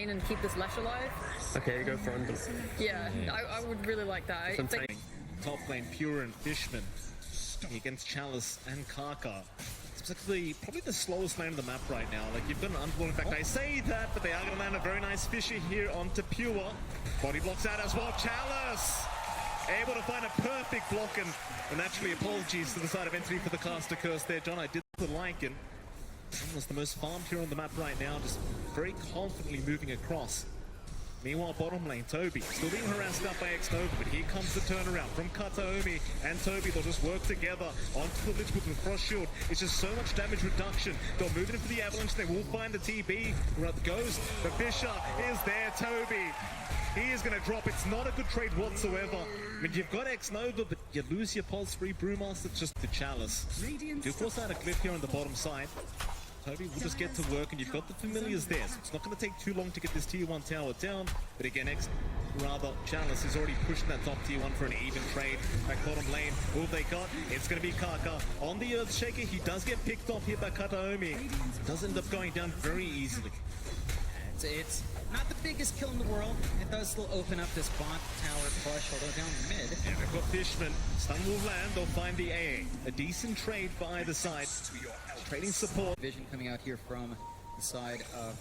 lane and keep this Lash alive. Okay, go for under. Yeah, I would really like that. I think Top lane, Pure and Fishman against Chalice and Kaka. It's probably the slowest lane on the map right now. Like, you've got an unblown. In fact, I say that, but they are going to land a very nice Fisher here onto Pure. Body blocks out as well. Chalice able to find a perfect block, and actually apologies to the side of entry for the caster curse there, John. I did like it. Almost the most farmed here on the map right now, just very confidently moving across. Meanwhile, bottom lane, Toby still being harassed up by X-Nova, but here comes the turnaround from Kataomi and Toby. They'll just work together onto the Lich with the Frost Shield. It's just so much damage reduction. They'll move it into the Avalanche. They will find the TB. Ghost, the Fisher is there. Toby, he is going to drop. It's not a good trade whatsoever. I mean, you've got X-Nova, but you lose your Pulse-Free Brewmaster just to Chalice. Do force out a cliff here on the bottom side. Toby will just get to work, and you've got the familiars there, so it's not going to take too long to get this tier 1 tower down. But again, Chalice is already pushing that top tier 1 for an even trade. Back bottom lane, who have they got? It's going to be Kaka on the Earthshaker. He does get picked off here by Kataomi. Does end up going down very easily. It's not the biggest kill in the world. It does still open up this bot tower push, although down mid. And they've got Fishman. Stun will land. They'll find the AA. A decent trade for either side. Trading support. Vision coming out here from the side of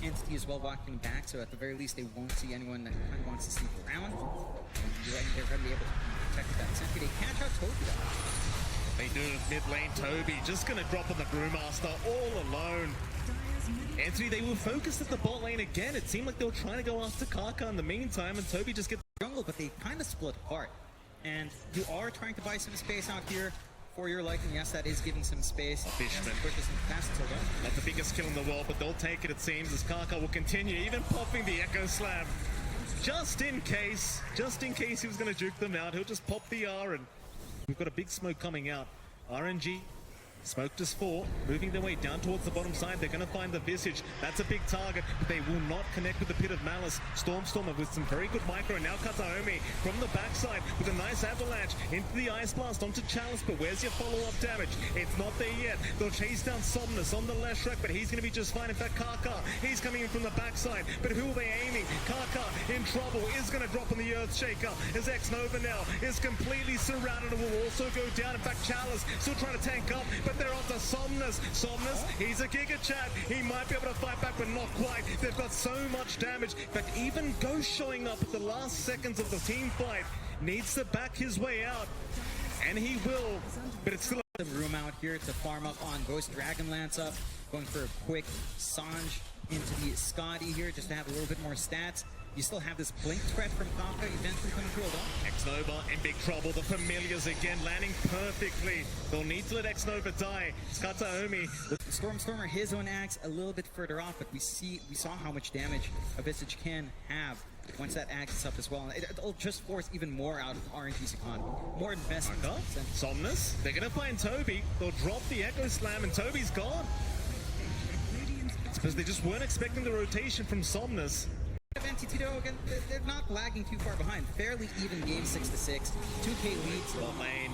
Entity as well, walking back. So at the very least, they won't see anyone that kind of wants to sneak around. And they're going to be able to protect that sentry. They catch out Toby though. They do mid lane. Toby just going to drop on the Brewmaster all alone. Anthony, they were focused at the bot lane again. It seemed like they were trying to go after Kaka in the meantime, and Toby just gets jungle, but they kind of split apart. And you are trying to buy some space out here for your liking. Yes, that is giving some space. Fishman pushes them past until then. Not the biggest kill in the world, but they'll take it, it seems, as Kaka will continue, even popping the Echo Slam. Just in case he was going to juke them out, he'll just pop the R, and we've got a big smoke coming out. RNG. Smoke just 4, moving their way down towards the bottom side. They're going to find the Visage. That's a big target, but they will not connect with the Pit of Malice. Stormstormer with some very good micro, and now Kataomi from the backside with a nice avalanche into the Ice Blast onto Chalice, but where's your follow-up damage? It's not there yet. They'll chase down Somnus on the Leshrac, but he's going to be just fine. In fact, Kaka, he's coming in from the backside, but who are they aiming? Kaka in trouble, is going to drop on the Earthshaker as X-Nova now is completely surrounded and will also go down. In fact, Chalice still trying to tank up, but they're onto Somnus. Somnus, he's a Giga Chat. He might be able to fight back, but not quite. They've got so much damage. In fact, even Ghost showing up at the last seconds of the team fight needs to back his way out. And he will, but it's still some room out here to farm up on Ghost Dragonlance up. Going for a quick Sange into the Scotty here just to have a little bit more stats. You still have this blink threat from Kaka eventually coming through a lot. X-Nova in big trouble. The familiars again landing perfectly. They'll need to let X-Nova die. It's Kataomi. Stormstormer, his own axe a little bit further off, but we saw how much damage a Visage can have once that axe is up as well. It'll just force even more out of RNG's econ. More investment. Somnus, they're gonna find Toby. They'll drop the Echo Slam and Toby's gone. It's because they just weren't expecting the rotation from Somnus. NTT though, again, they're not lagging too far behind. Fairly even game 6-6. 2K leads. Bot lane.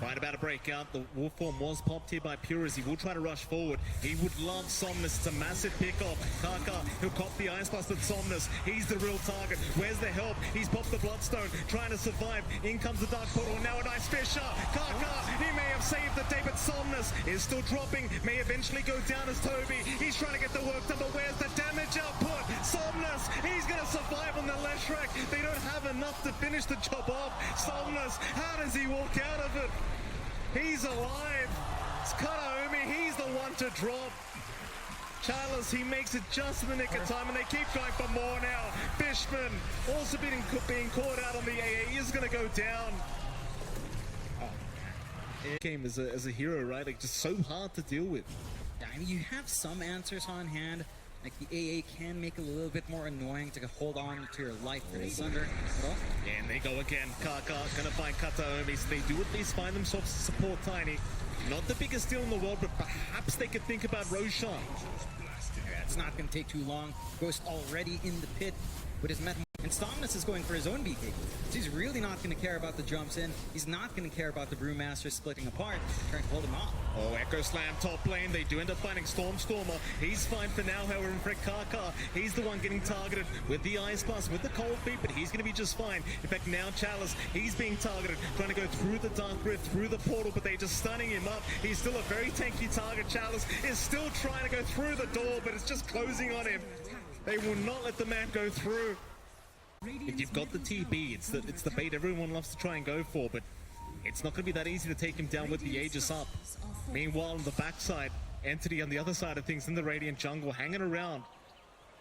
Right about a breakout. The wolf form was popped here by Pure as he will try to rush forward. He would love Somnus. It's a massive pickoff. Kaka, he'll cop the Ice Blast at Somnus. He's the real target. Where's the help? He's popped the Bloodstone, trying to survive. In comes the Dark Portal. Now a nice Fisher. Kaka, he may have saved the day, but Somnus is still dropping. May eventually go down as Toby. He's trying to get the work done, but where's the damage output? Somnus, he's going to survive on the Leshrac. They don't have enough to finish the job off. Somnus, how does he walk out of it? He's alive. It's Kataomi. He's the one to drop. Chalice, he makes it just in the nick of time, and they keep going for more now. Fishman also being caught out on the AA. He is going to go down. Game as a hero, right? Like, just so hard to deal with. Yeah, I mean, you have some answers on hand. Like, the AA can make it a little bit more annoying to hold on to your life for the Sunder. And they go again. Kaka gonna find Kataomi, so they do at least find themselves support Tiny. Not the biggest deal in the world, but perhaps they could think about Roshan. Yeah, it's not gonna take too long. Ghost already in the pit with his Metamorph And Stomnus is going for his own BK. So he's really not going to care about the jumps in. He's not going to care about the Brewmaster splitting apart, trying to hold him off. Oh, Echo Slam top lane. They do end up finding Stormer. He's fine for now, however, in fact, Kaka, he's the one getting targeted with the Ice Blast, with the Cold Feet, but he's going to be just fine. In fact, now Chalice, he's being targeted, trying to go through the Dark Rift, through the portal, but they're just stunning him up. He's still a very tanky target. Chalice is still trying to go through the door, but it's just closing on him. They will not let the man go through. If you've got the TB, it's the bait everyone loves to try and go for, but it's not going to be that easy to take him down with the Aegis up. Meanwhile, on the backside, Entity on the other side of things in the Radiant jungle, hanging around,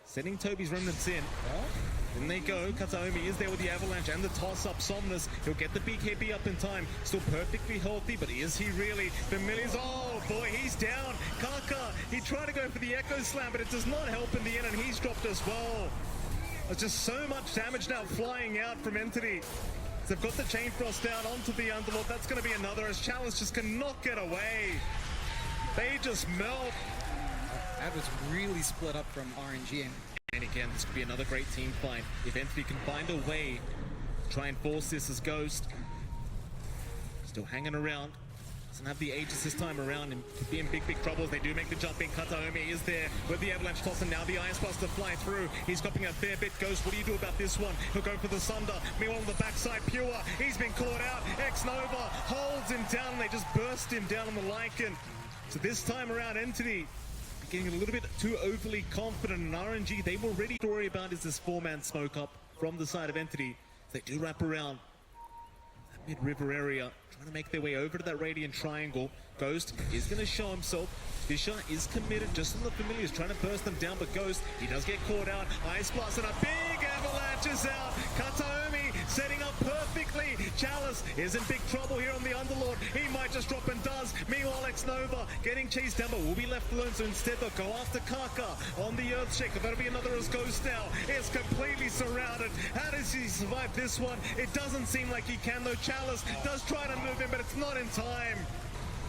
sending Toby's remnants in. In they go. Kataomi is there with the avalanche and the toss-up. Somnus, he'll get the BKB up in time. Still perfectly healthy, but is he really? Familiars, oh boy, he's down. Kaka, he tried to go for the Echo Slam, but it does not help in the end, and he's dropped as well. There's just so much damage now flying out from Entity. So they've got the Chain Frost down onto the Underlord. That's going to be another, as Chalice just cannot get away. They just melt. That was really split up from RNG. And again, this could be another great team fight. If Entity can find a way to try and force this as Ghost. Still hanging around. Doesn't have the Aegis this time around and could be in big trouble as they do make the jump in. Kataomi is there with the avalanche toss, and now the Ice Blast to fly through. He's copying a fair bit. Ghost, what do you do about this one? He'll go for the Sunder. Meanwhile on the backside, Pure, he's been caught out. X-Nova holds him down, and they just burst him down on the Lycan. So this time around, Entity getting a little bit too overly confident in RNG. They were ready to worry about is this 4-man smoke up from the side of Entity. They do wrap around that mid-river area, trying to make their way over to that Radiant Triangle. Ghost is going to show himself. Fisher is committed just on the Familiars, trying to burst them down, but Ghost, he does get caught out. Ice Blast and a big avalanche is out. Kataomi setting up perfectly. Chalice is in big trouble here on the Underlord. He might just drop and does. Meanwhile, X-Nova getting chased down, but will be left alone, so instead they'll go after Kaka on the Earthshaker. That'll be another as Ghost now. It's completely surrounded. How does he survive this one? It doesn't seem like he can, though. Chalice does try to move in, but it's not in time.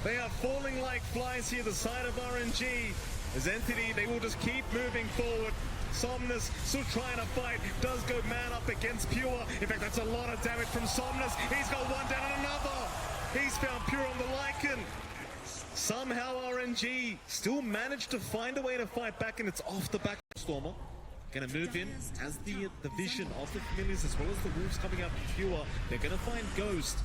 They are falling like flies here, the side of RNG. As Entity, they will just keep moving forward. Somnus still trying to fight, does go man up against Pure. In fact, that's a lot of damage from Somnus. He's got one down and another. He's found Pure on the Lycan. Somehow RNG still managed to find a way to fight back, and it's off the back. Stormer gonna move in as the vision of the Familiars as well as the Wolves coming out from Pure. They're gonna find Ghost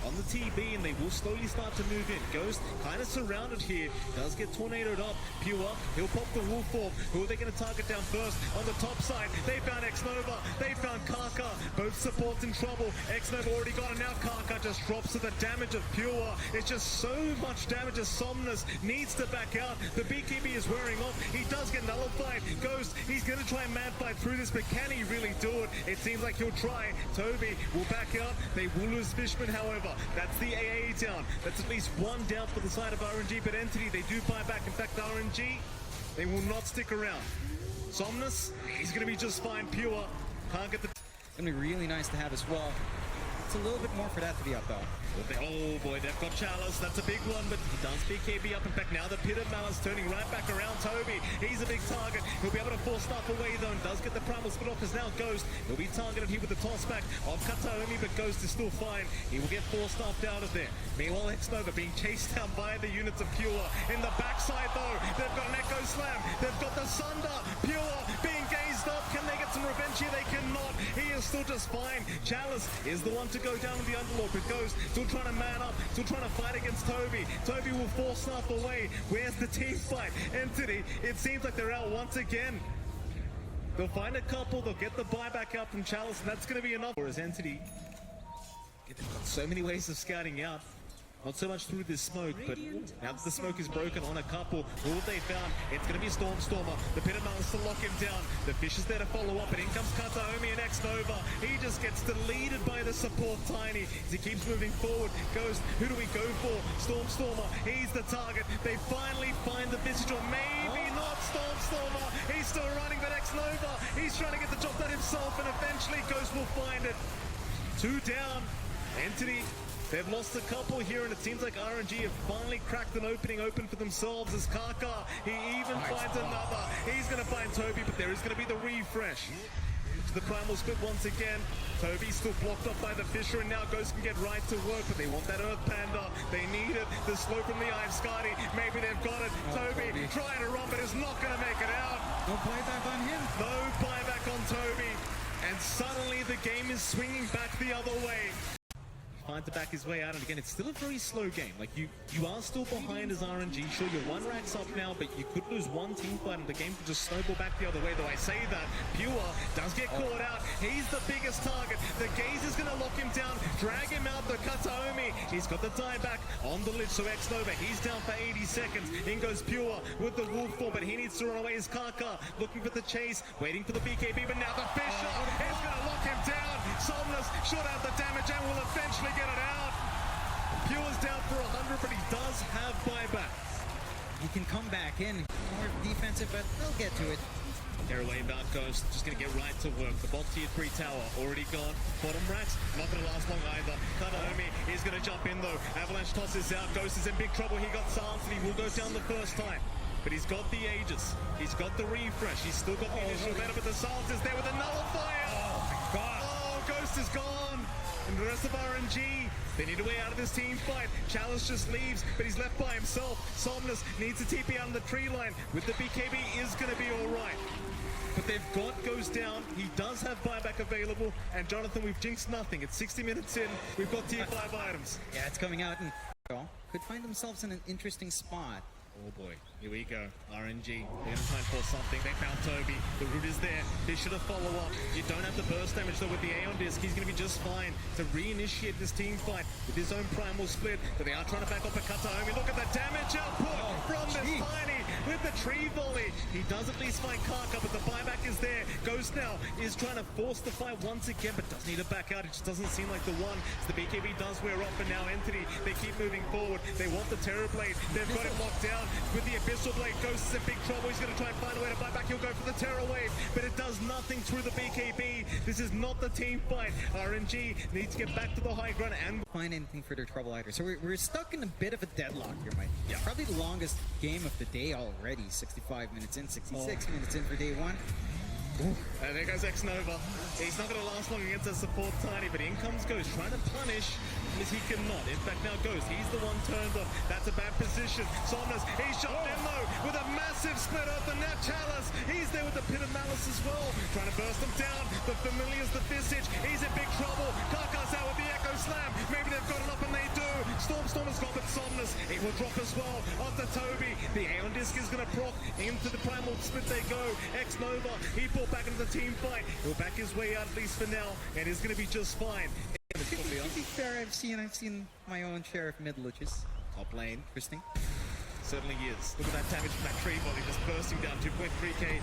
on the TB, and they will slowly start to move in. Ghost kind of surrounded here, does get tornadoed up. Pure, he'll pop the wolf form. Who are they going to target down first? On the top side, they found X-Nova, they found Kaka. Both supports in trouble. X-Nova already got it, now Kaka just drops to the damage of Pure. It's just so much damage as Somnus needs to back out. The BKB is wearing off. He does get nullified. Ghost, he's going to try and man fight through this, but can he really do it? It seems like he'll try. Toby will back out. They will lose Fishman, however. That's the AA down. That's at least one down for the side of RNG, but Entity, they do fight back. In fact, RNG, they will not stick around. Somnus, he's going to be just fine. Pure, can't get the... It's going to be really nice to have as well. It's a little bit more for that to be up, though. Oh boy, they've got Chalice. That's a big one, but he does BKB up. In fact, now the Pit of Malice turning right back around Toby. He's a big target. He'll be able to force stuff away, though, and does get the Primal split off as now Ghost. He'll be targeted here with the toss back of Kataomi, but Ghost is still fine. He will get forced off out of there. Meanwhile, X-Nova being chased down by the units of Pure. In the backside, though, they've got an Echo Slam. They've got the Sunder. Pure being gazed up. Can they get some revenge here? They cannot. He is still just fine. Chalice is the one to go down with the Underlord, but Ghost still trying to man up, still trying to fight against Toby. Toby will force stuff away. Where's the team fight? Entity, it seems like they're out once again. They'll find a couple, they'll get the buyback out from Chalice, and that's going to be enough for his Entity. They've got so many ways of scouting out. Not so much through this smoke, but now that the smoke is broken on a couple, all they found, it's going to be Stormer. The Pit of Malice to lock him down. The Fish is there to follow up, and in comes Kataomi and X-Nova. He just gets deleted by the support Tiny as he keeps moving forward. Ghost, who do we go for? Stormer, he's the target. They finally find the visage, or maybe not Stormer. He's still running, but X-Nova, he's trying to get the job done himself, and eventually Ghost will find it. 2 down. Entity, they've lost a couple here, and it seems like RNG have finally cracked an opening open for themselves as Kaka, he even finds another. He's going to find Toby, but there is going to be the refresh. to the primal split once again. Toby's still blocked off by the Fisher, and now Ghost can get right to work, but they want that Earth Panda. They need it. The slow from the Eye of Scotty. Maybe they've got it. Toby trying to run, but is not going to make it out. No buyback on him. No buyback on Toby. And suddenly the game is swinging back the other way. Finds to back his way out, and again, it's still a very slow game. Like, you are still behind as RNG. Sure, you're 1 racks up now, but you could lose one team fight and the game could just snowball back the other way. Though I say that, Pure does get caught out. He's the biggest target. The Gaze is going to lock him down, drag him out. The Kataomi, he's got the dieback on the Lich, so X-Nova, he's down for 80 seconds. In goes Pure with the Wolf form, but he needs to run away. His Kaka looking for the chase, waiting for the BKB, but now the Fisher is going to lock him down. Somnus shot out the damage and will eventually get it out. Pure's down for 100, but he does have buybacks. He can come back in, more defensive, but they'll get to it. Tearaway about Ghost, just going to get right to work. The bot tier 3 tower already gone. Bottom racks, not going to last long either. Kataomi is going to jump in though. Avalanche tosses out. Ghost is in big trouble. He got silenced and he will go down the first time. But he's got the Aegis. He's got the refresh. He's still got the initial better, but the silence is there with a nullifier. Oh my god. Oh, Ghost is gone. And the rest of RNG, they need a way out of this team fight. Chalice just leaves, but he's left by himself. Somnus needs to TP out on the tree line. With the BKB is going to be all right. But they've got Ghost down. He does have buyback available. And Jonathan, we've jinxed nothing. It's 60 minutes in. We've got tier 5 items. Yeah, it's coming out, and could find themselves in an interesting spot. Oh boy, here we go. RNG, they're going to try and force something. They found Toby. The root is there. They should have follow up. You don't have the burst damage though with the Aeon Disc. He's going to be just fine to reinitiate this team fight with his own primal split. But they are trying to back up a Kataomi. Look at the damage output from this Tiny with the tree volley. He does at least find Karka, but the buyback is there. Ghost now is trying to force the fight once again, but does need to back out. It just doesn't seem like the one. So the BKB does wear off, and now Entity, they keep moving forward. They want the Terror Blade. They've got him locked down. With the Abyssal Blade, Ghost is in big trouble. He's going to try and find a way to buy back. He'll go for the Terror Wave, but it does nothing through the BKB. This is not the team fight. RNG needs to get back to the high ground and find anything for their trouble either. So we're stuck in a bit of a deadlock here, Mike. Yeah. Probably the longest game of the day already. 65 minutes in, 66 minutes in for day 1. There goes X-Nova. He's not going to last long against that support Tiny, but in comes Ghost, trying to punish as he cannot. In fact, now Ghost, he's the one turned on. That's a bad position. Somnus, he's shot in though with a massive split up, and now Chalice, he's there with the Pit of Malice as well, trying to burst them down. The Familiar's the Visage, he's in big trouble. Karka's out with the Echo Slam. Maybe they've got it up, and they do. Storm has got it. Somnus, it will drop as well. Onto Toby, the Aeon Disc is going to proc into the primal split. They go. X-Nova, he pulled back into the team fight. He'll back his way out at least for now, and it's going to be just fine. To be fair, I've seen my own share of mid liches. Top lane, Interesting. certainly is. Look at that damage from that tree volley just bursting down 2.3k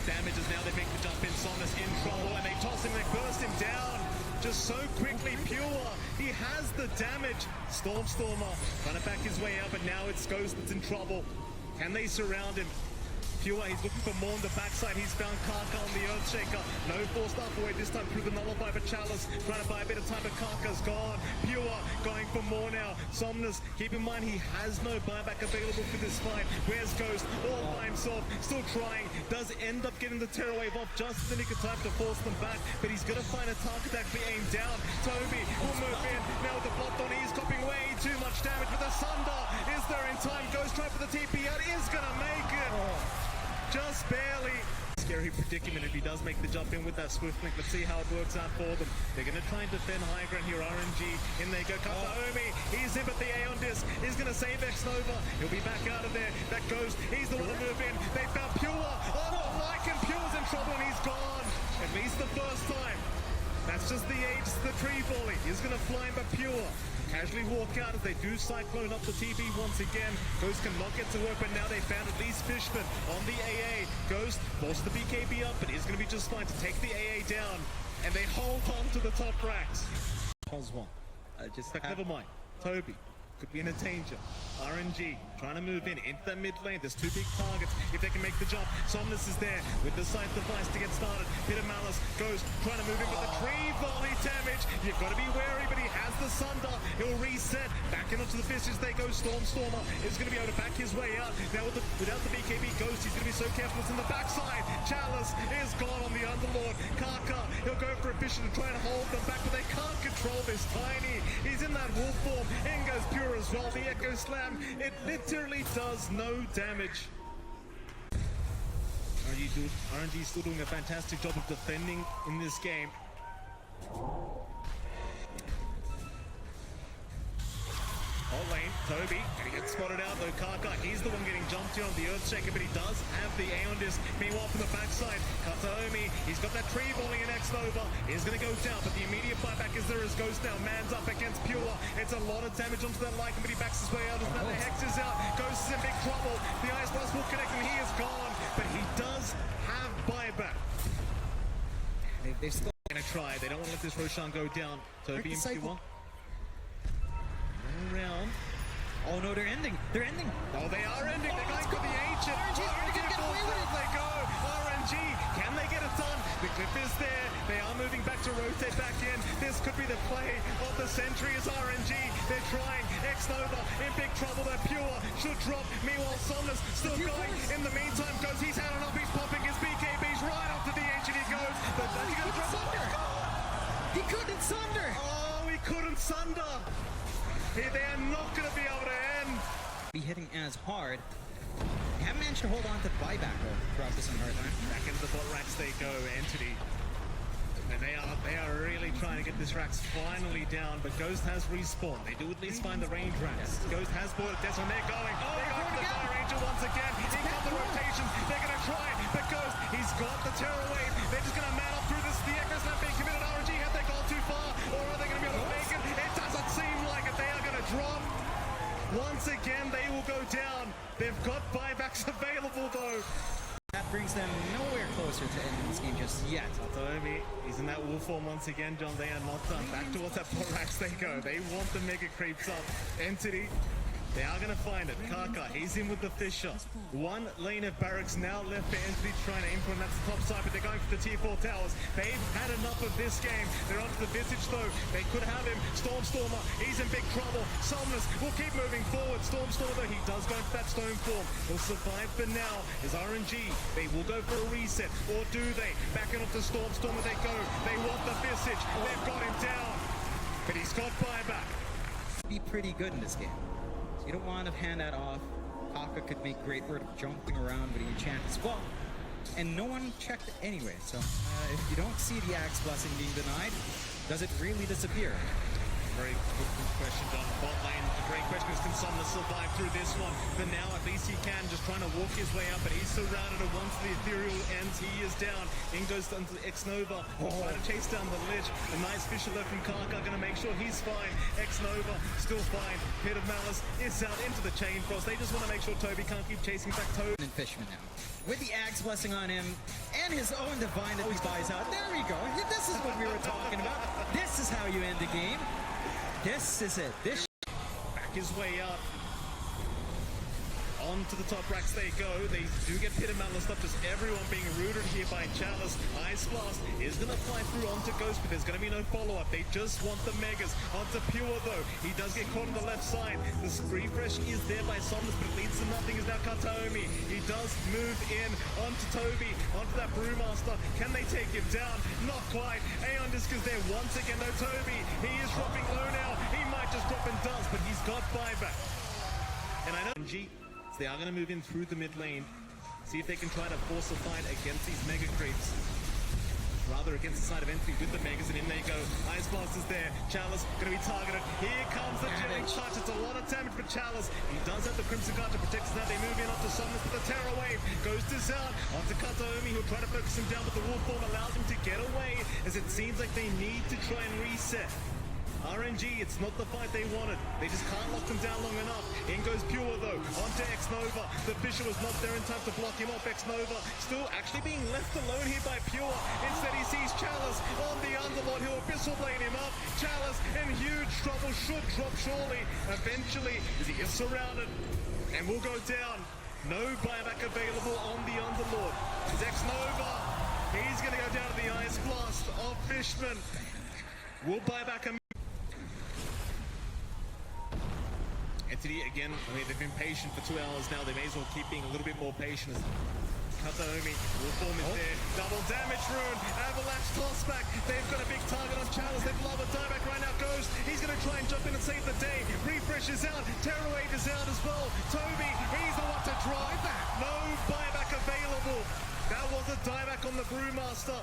damages. Now they make the jump in. Somnus in trouble, and they toss him, they burst him down just so quickly. Pure, he has the damage. Stormer trying to back his way out, but now it's Ghost that's in trouble. Can they surround him? Pure, he's looking for more on the backside. He's found Karka on the Earthshaker. No forced up away this time through the nullify, but Chalice trying to buy a bit of time, but Karka's gone. Pure going for more now. Somnus, keep in mind he has no buyback available for this fight. Where's Ghost? All by himself, still trying. Does end up getting the Terror Wave off just in the nick of time to force them back, but he's going to find a target that can be aimed down. Toby will move in. Now with the block on, he's copying way too much damage, but the Sunder is there in time. Ghost trying for the TP out, is going to make it. Just barely. Scary predicament if he does make the jump in with that swift link. Let's see how it works out for them. They're going to try and defend high ground here. RNG, in they go. Kataomi, he's in, but the Aeon Disc is going to save X-Nova. He'll be back out of there. That Ghost, he's the one to move in. They found Pure. Oh, Lycan, Pure's in trouble, and he's gone. At least the first time. That's just the age, the tree volley. He's going to fly in, but Pure casually walk out as they do cyclone up the TB once again. Ghost cannot get to work, but now they found at least Fishman on the AA. Ghost forced the BKB up, but he's going to be just fine to take the AA down. And they hold on to the top racks. Pause one. Never mind. Toby could be in a danger. RNG trying to move in into that mid lane. There's two big targets if they can make the jump. Somnus is there with the scythe device to get started. Bit of Malice goes trying to move in with the tree volley damage. You've got to be wary, but he has the Sunder. He'll reset back into the Visage. They go. Stormer is going to be able to back his way out. Now without the BKB Ghost, he's going to be so careful. It's in the backside. Chalice is gone on the other Underlord. Kaka, he'll go for a vision to try and hold them back, but they can't control this Tiny. He's in that wolf form. In goes Pure as well. The Echo Slam, it literally does no damage. RNG still doing a fantastic job of defending in this game. Oh, lane, Toby, and he gets spotted out though. Kaka, he's the one getting jumped here on the Earthshaker, but he does have the Aeon Disc. Meanwhile, from the backside, Kataomi, he's got that tree bowling in X-Nova. He's going to go down, but the immediate buyback is there as Ghost now. Man's up against Pure. It's a lot of damage onto that Lycan, but he backs his way out. As now the Hex is out. Ghost is in big trouble. The Ice Blast will connect and he is gone, but he does have buyback. They're still Going to try. They don't want to let this Roshan go down. Toby in Q1. Around. Oh no, they're ending. They're ending. Oh, they are ending. They're going for the ancient. RNG is gonna get away with it. They go. RNG. Can they get it done? The clip is there. They are moving back to rotate back in. This could be the play of the century as RNG. They're trying. X-Nova in big trouble. They're Pure. Should drop. Meanwhile, Somnus still going. In the meantime, goes. He's had enough. He's popping his BKBs right up to the ancient. He goes. But then he goes. He couldn't sunder. Oh, he couldn't sunder. They are not going to be able to end. Be hitting as hard. They haven't managed to hold on to buyback though throughout this entire time. Back into the bot racks they go, Entity. And they are really trying to get this Rax finally down, but Ghost has respawned. They do at least find the range Rax. Ghost has bought it, that's when they're going. They're going for the Fire Ranger once again. In come the rotations. They're going to try, but Ghost, he's got the Terror Wave. They're just going to man up through this. The Echo's not being committed. RNG, have they gone too far? Or are they going to be able to make it? It doesn't seem like it. They are going to drop. Once again, they will go down. They've got buybacks available though. That brings them nowhere closer to ending this game just yet. Toby, he's in that wolf form once again, John. They are not done. Back towards that bot racks they go. They want the mega creeps up. Entity, they are going to find it. Kaka, he's in with the Fisher. One lane of barracks now left for Entity trying to input, and that's the top side, but they're going for the tier 4 towers. They've had enough of this game. They're onto the Visage though. They could have him. Stormstormer, he's in big trouble. Somnus will keep moving forward. Stormstormer, he does go for that stone form. He'll survive for now. Is RNG. They will go for a reset, or do they? Backing off the Stormstormer they go. They want the Visage. They've got him down, but he's got buyback. Be pretty good in this game. You don't want to hand that off. Kaka could make great work of jumping around with the enchant as well. And no one checked anyway, so if you don't see the Axe Blessing being denied, does it really disappear? Very good question, John. Bot lane, a great question is can Somnus survive through this one? For now, at least he can, just trying to walk his way up, but he's surrounded, and once the ethereal ends, he is down. In goes into X-Nova, trying to chase down the Lich. A nice Fisher left from Kaka, gonna make sure he's fine. X-Nova, still fine. Pit of Malice is out into the Chain Frost. They just want to make sure Toby can't keep chasing back Toby. And Fishman now. With the Axe Blessing on him, and his own Divine that he buys out. There we go. This is what we were talking about. This is how you end the game. This is it. This back his way up. On to the top racks they go. They do get Pit of Malice up, just everyone being rooted here by Chalice. Ice Blast is going to fly through onto Ghost, but there's going to be no follow-up. They just want the Megas. Onto Pure, though. He does get caught on the left side. The refresh is there by Somnus, but it leads to nothing. Is now Kataomi. He does move in onto Toby, onto that Brewmaster. Can they take him down? Not quite. Aeon Disc is there once again, though. Toby, he is dropping low now. He might just drop and does, but he's got buyback. And I know RNG, they are going to move in through the mid lane, see if they can try to force a fight against these mega creeps. Rather against the side of Entity with the Megas, and in they go. Ice Blast is there. Chalice going to be targeted. Here comes the Chilling Touch. It's a lot of damage for Chalice. He does have the Crimson Guard to protect us now. They move in onto Somnus with the Terror Wave. Goes to Zone. Onto Kataomi, who'll try to focus him down, but the Wolf Form allows him to get away, as it seems like they need to try and reset. RNG, it's not the fight they wanted. They just can't lock them down long enough. In goes Pure, though. Onto X-Nova. The Fisher was not there in time to block him off. X-Nova still actually being left alone here by Pure. Instead, he sees Chalice on the Underlord. He'll Abyssal Blade him up. Chalice in huge trouble. Should drop surely. Eventually, as he is surrounded and will go down. No buyback available on the Underlord. It's X-Nova. He's going to go down to the Ice Blast of Fishman. Will buy back a Entity again. I mean, they've been patient for 2 hours now. They may as well keep being a little bit more patient. Kataomi will form it there. Double damage rune. Avalanche toss back. They've got a big target on Chalice. They've love a dieback right now. Ghost. He's going to try and jump in and save the day. Refresh is out. Terrorwave is out as well. Toby, he's the one to drive back. No buyback available. That was a dieback on the Brewmaster.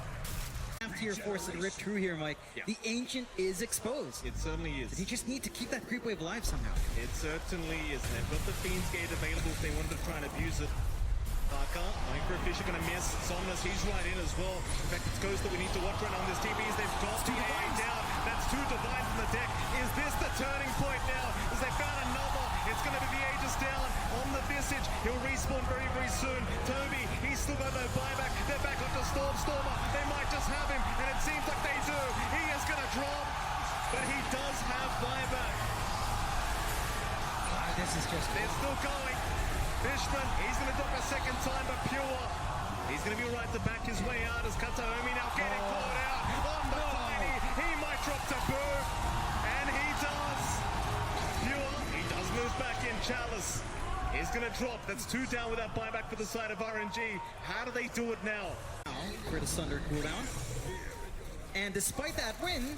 After you're forced to rip through here, Mike, the Ancient is exposed. It certainly is. But you just need to keep that creep wave alive somehow. It certainly is. They've got the Fiend's Gate available if they wanted to try and abuse it. Parker, Microfish are going to miss. Somnus, he's right in as well. In fact, it's Ghost that we need to watch right on this TVs. They've got the AA down. That's 2 Divines in the deck. Is this the turning point now? As they found another. It's going to be the Aegis down on the Visage. He'll respawn very, very soon. Toby, he's still got no buyback. They're back onto Stormer. They might just have him, and it seems like they do. He is going to drop, but he does have buyback. This is just... They're still going. Fishman, he's going to drop a second time, but Pure, he's going to be right to back his way out as Kataomi now getting caught out on the tiny. He might drop to Boo, and he does. Pure, he does move back in. Chalice is going to drop. That's 2 down with that buyback for the side of RNG. How do they do it now? For the Sunder cooldown. And despite that win,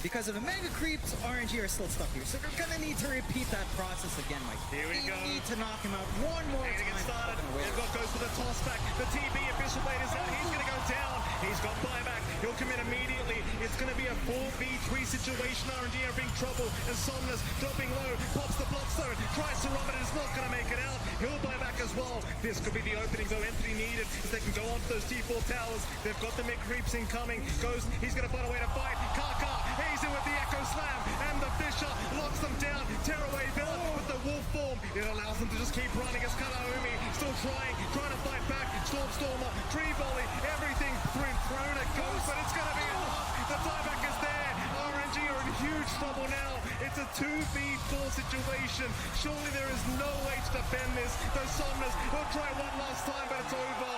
because of the mega creeps, RNG are still stuck here. So they're gonna need to repeat that process again, Mike. Here we go. They need to knock him out one more time. Get started. They've got Ghost with a toss back. The TB official blade is out. He's gonna go down. He's got buyback. He'll commit immediately. It's gonna be a 4v3 situation. RNG are in big trouble. And Somnus dropping low, pops the bloodstone, tries to run it, is not gonna make it out. He'll buy back as well. This could be the opening though. Entry needed if they can go onto those T4 towers. They've got the mid creeps incoming. Ghost, he's gonna find a way to fight. Kaka, he's in with the Echo Slam, and the Fisher locks them down. Tearaway villain with the wolf form. It allows them to just keep running as Kataomi still trying to fight back. Stormer, tree volley, everything thrown at Ghost, but it's gonna be enough. The buyback is there. RNG are in huge trouble now. It's a 2v4 situation. Surely there is no way to defend this. Those Somnus will try one last time, but it's over.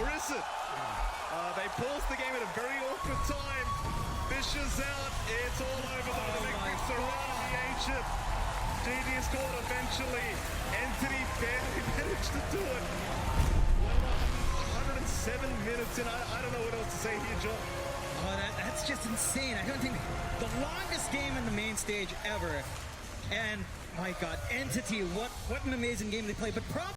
Or is it? They paused the game at a very awkward time. Fisher's out. It's all over though. The big surround the Ancient. GG is caught eventually. Entity barely managed to do it. Well, 107 minutes in. I don't know what else to say here, John. Oh, that's just insane. I don't think the longest game in the main stage ever. And my God, Entity, what an amazing game they played. But probably